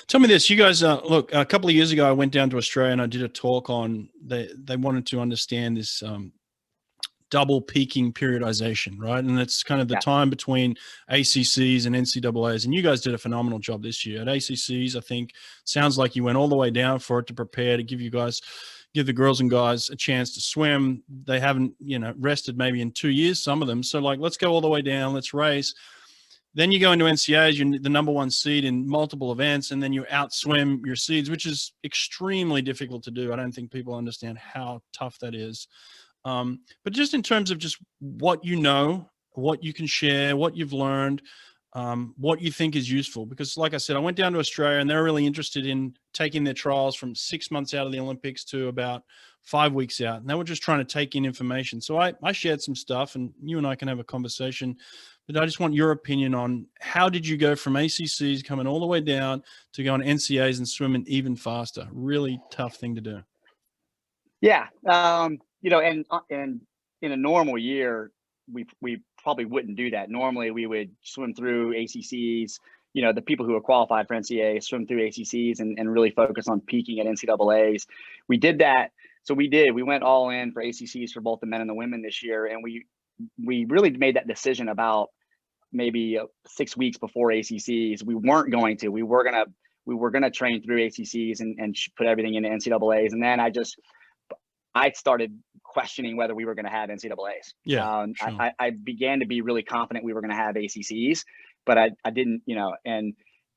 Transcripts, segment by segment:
Tell me this, you guys, look, a couple of years ago, I went down to Australia and I did a talk on, they wanted to understand this double peaking periodization, right? And that's kind of the Yeah. time between ACCs and NCAAs. And you guys did a phenomenal job this year at ACCs. I think sounds like you went all the way down for it to prepare to give the girls and guys a chance to swim. They haven't, rested maybe in 2 years, some of them. So like, let's go all the way down, let's race. Then you go into NCAAs, you're the number one seed in multiple events, and then you outswim your seeds, which is extremely difficult to do. I don't think people understand how tough that is. But just in terms of just what you know, what you can share, what you've learned, what you think is useful. Because like I said, I went down to Australia and they're really interested in taking their trials from 6 months out of the Olympics to about 5 weeks out. And they were just trying to take in information. So I shared some stuff and you and I can have a conversation. But I just want your opinion on how did you go from ACCs coming all the way down to going NCAAs and swimming even faster? Really tough thing to do. Yeah. And in a normal year, we probably wouldn't do that. Normally we would swim through ACCs, the people who are qualified for NCAA swim through ACCs and really focus on peaking at NCAAs. We did that. So we went all in for ACCs for both the men and the women this year. And we really made that decision about maybe 6 weeks before ACCs. We weren't going to. We were gonna train through ACCs and put everything into NCAAs. And then I started questioning whether we were going to have NCAAs. Yeah, sure. I began to be really confident we were going to have ACCs, but I didn't, and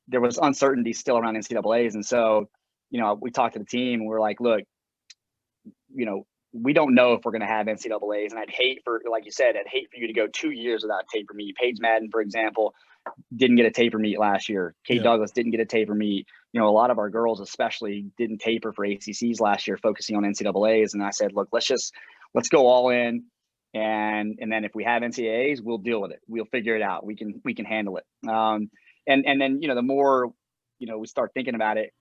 there was uncertainty still around NCAAs. And so, we talked to the team and we were like, look, we don't know if we're going to have NCAAs. And like you said, I'd hate for you to go 2 years without a taper meet. Paige Madden, for example, didn't get a taper meet last year. Kate Douglas didn't get a taper meet. A lot of our girls especially didn't taper for ACCs last year, focusing on NCAAs. And I said, look, let's go all in. And then if we have NCAAs, we'll deal with it. We'll figure it out. We can handle it. And then, the more, we start thinking about it,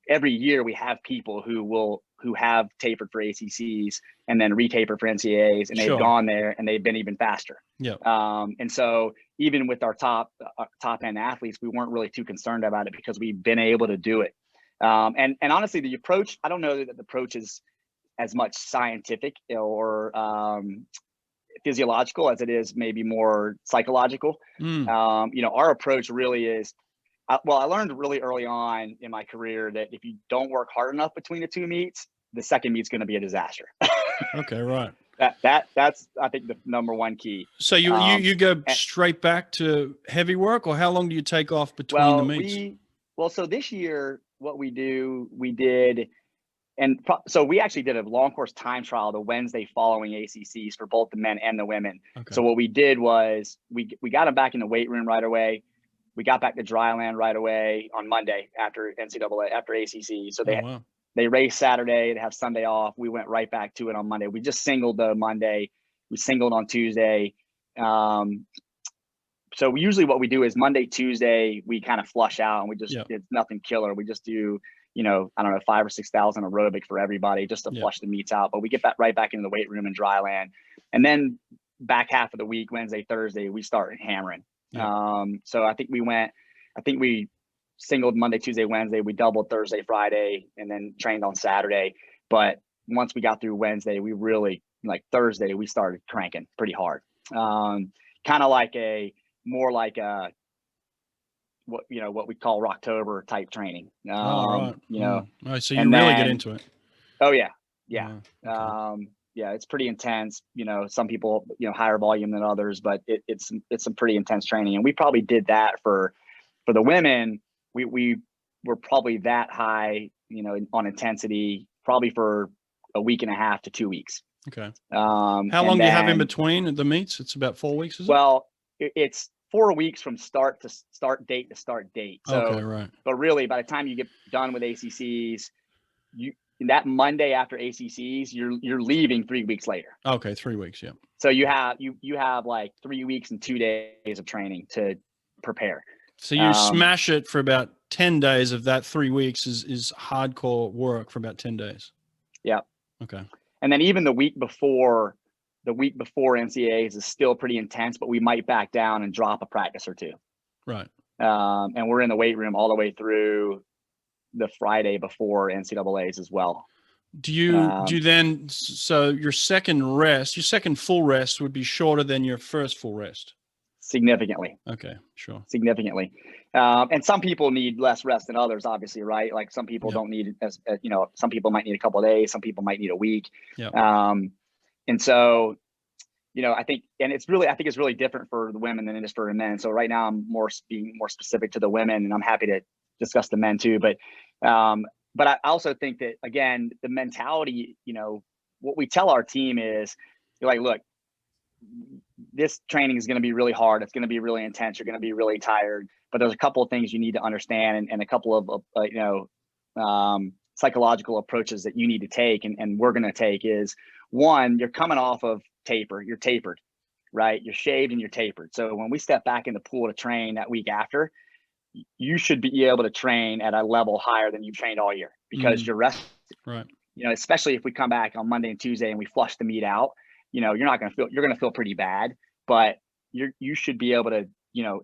every year we have people who have tapered for ACCs and then retapered for NCAAs, and they've gone there and they've been even faster. Yeah. And so even with our top end athletes, we weren't really too concerned about it because we've been able to do it. And honestly, the approach, I don't know that the approach is as much scientific or physiological as it is maybe more psychological. Our approach really is, I learned really early on in my career that if you don't work hard enough between the two meets, the second meet's going to be a disaster. Okay, right. That's I think the number one key. So you go straight back to heavy work, or how long do you take off between the meets? So this year what we did, so we actually did a long course time trial the Wednesday following ACCs for both the men and the women. Okay. So what we did was we got them back in the weight room right away. We got back to dry land right away on Monday after ACC. So they raced Saturday, they have Sunday off. We went right back to it on Monday. We just singled the Monday. We singled on Tuesday. So usually what we do is Monday, Tuesday, we kind of flush out and we just, it's nothing killer. We just do, 5,000 or 6,000 aerobic for everybody just to flush the meets out. But we get right back into the weight room and dry land. And then back half of the week, Wednesday, Thursday, we start hammering. So I think we singled Monday, Tuesday, Wednesday, we doubled Thursday, Friday, and then trained on Saturday. But once we got through Wednesday, we really, like Thursday, we started cranking pretty hard. Kind of like more like what we call Rocktober type training. Right. So you really get into it. Oh yeah. Yeah. Okay. It's pretty intense. Some people, higher volume than others, but it's some pretty intense training. And we probably did that for the women. We were probably that high, on intensity, probably for a week and a half to 2 weeks. Okay. How long do you have in between the meets? It's about 4 weeks, is it? Well, it's 4 weeks from start date to start date. So, okay, right. But really, by the time you get done with ACCs, that Monday after ACCs, you're leaving 3 weeks later. Okay, 3 weeks, yeah. So you have like 3 weeks and 2 days of training to prepare. So you smash it for about 10 days of that 3 weeks is hardcore work for about 10 days. Yeah. Okay. And then even the week before NCAAs is still pretty intense, but we might back down and drop a practice or two. Right. And we're in the weight room all the way through the Friday before NCAAs as well. Do you then, so your second full rest would be shorter than your first full rest? Significantly. Okay, sure. Significantly. And some people need less rest than others, obviously, right? Like some people don't need some people might need a couple of days, some people might need a week. And so, I think it's really different for the women than it is for the men. So right now I'm being more specific to the women, and I'm happy to discuss the men too. But I also think that, again, the mentality, what we tell our team is, you're like, look, this training is going to be really hard. It's going to be really intense. You're going to be really tired, but there's a couple of things you need to understand, and a couple of, psychological approaches that you need to take. And we're going to take is, one, you're coming off of taper. You're tapered, right? You're shaved and you're tapered. So when we step back in the pool to train that week after, you should be able to train at a level higher than you've trained all year, because you're rested. Right. Especially if we come back on Monday and Tuesday and we flush the meat out, you're going to feel pretty bad, but you should be able to,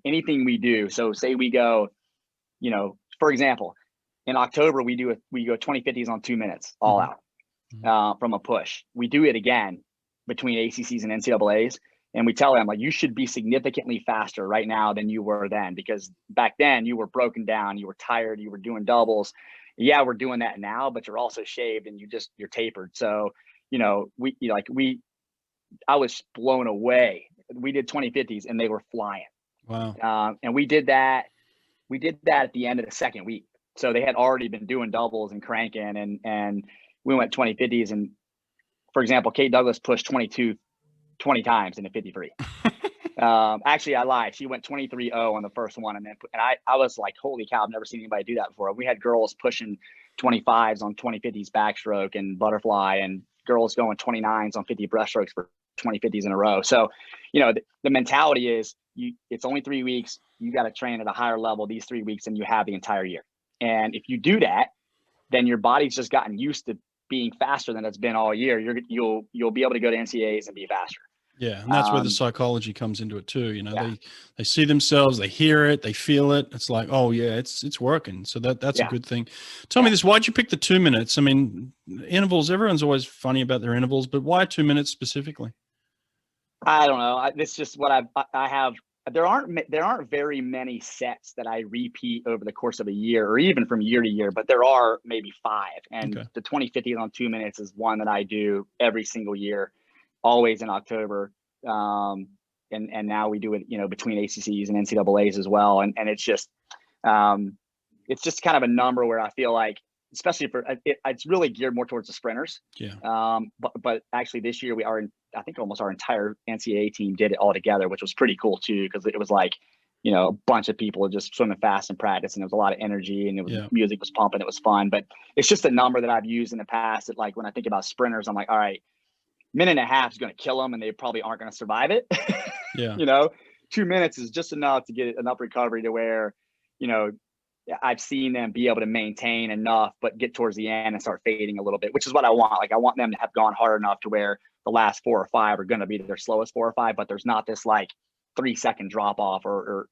anything we do. So say we go, for example, in October, we go 20/50s on 2 minutes all out from a push. We do it again between ACCs and NCAAs. And we tell them, like, you should be significantly faster right now than you were then, because back then you were broken down, you were tired, you were doing doubles. Yeah, we're doing that now, but you're also shaved and you're tapered. So, I was blown away. We did 20/50s and they were flying. Wow. And we did that at the end of the second week. So they had already been doing doubles and cranking, and we went 20/50s. And for example, Kate Douglas pushed 22 20 times in the 53. Actually, I lied. She went 23-0 on the first one. And I was like, holy cow, I've never seen anybody do that before. We had girls pushing 25s on 20/50s backstroke and butterfly, and girls going 29s on 50 breaststrokes for 20/50s in a row. So, the mentality is it's only 3 weeks. You got to train at a higher level these 3 weeks than you have the entire year. And if you do that, then your body's just gotten used to being faster than it's been all year. You'll be able to go to NCAAs and be faster. Yeah, and that's where the psychology comes into it too. They see themselves, they hear it, they feel it. It's like, oh yeah, it's working. So that's a good thing. Tell me this: why'd you pick the 2 minutes? I mean, intervals. Everyone's always funny about their intervals, but why 2 minutes specifically? I don't know. It's just what I have. There aren't very many sets that I repeat over the course of a year, or even from year to year, but there are maybe 5. And the 20/50s on 2 minutes is one that I do every single year, always in October. And now we do it, between ACCs and NCAAs as well. And it's just kind of a number where I feel like, especially it's really geared more towards the sprinters. Yeah. But actually this year I think almost our entire NCAA team did it all together, which was pretty cool too, because it was like, a bunch of people just swimming fast in practice, and there was a lot of energy, and music was pumping. It was fun, but it's just a number that I've used in the past that, like, when I think about sprinters, I'm like, all right, minute and a half is going to kill them and they probably aren't going to survive it. Yeah. 2 minutes is just enough to get enough recovery to where, I've seen them be able to maintain enough, but get towards the end and start fading a little bit, which is what I want. Like, I want them to have gone hard enough to where the last 4 or 5 are going to be their slowest 4 or 5, but there's not this like 3-second drop off or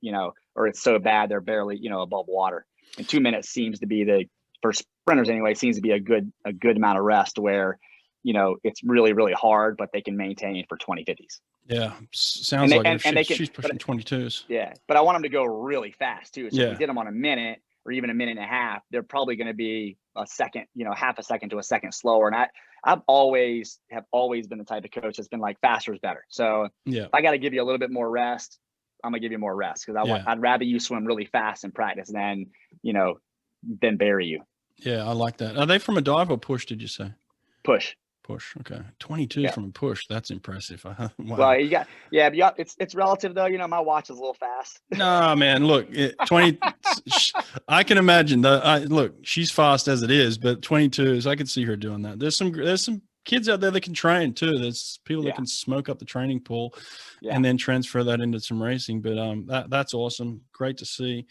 it's so bad they're barely, above water. And 2 minutes seems to be for sprinters anyway, seems to be a good amount of rest where, it's really, really hard, but they can maintain for 20/50s. Yeah. Sounds like she's pushing 22s. Yeah. But I want them to go really fast too. So if we did them on a minute or even a minute and a half, they're probably going to be a second, half a second to a second slower. And I've always been the type of coach that's been like, faster is better. So if I got to give you a little bit more rest, I'm gonna give you more rest, because I'd rather you swim really fast in practice than bury you. Yeah, I like that. Are they from a dive or push, did you say? Push. Okay. 22 from a push. That's impressive. Wow. Well, it's relative though. My watch is a little fast. No, man, look, 20, I can imagine look, she's fast as it is, but 22s, I could see her doing that. There's some kids out there that can train too. There's people that can smoke up the training pool and then transfer that into some racing. But that's awesome. Great to see.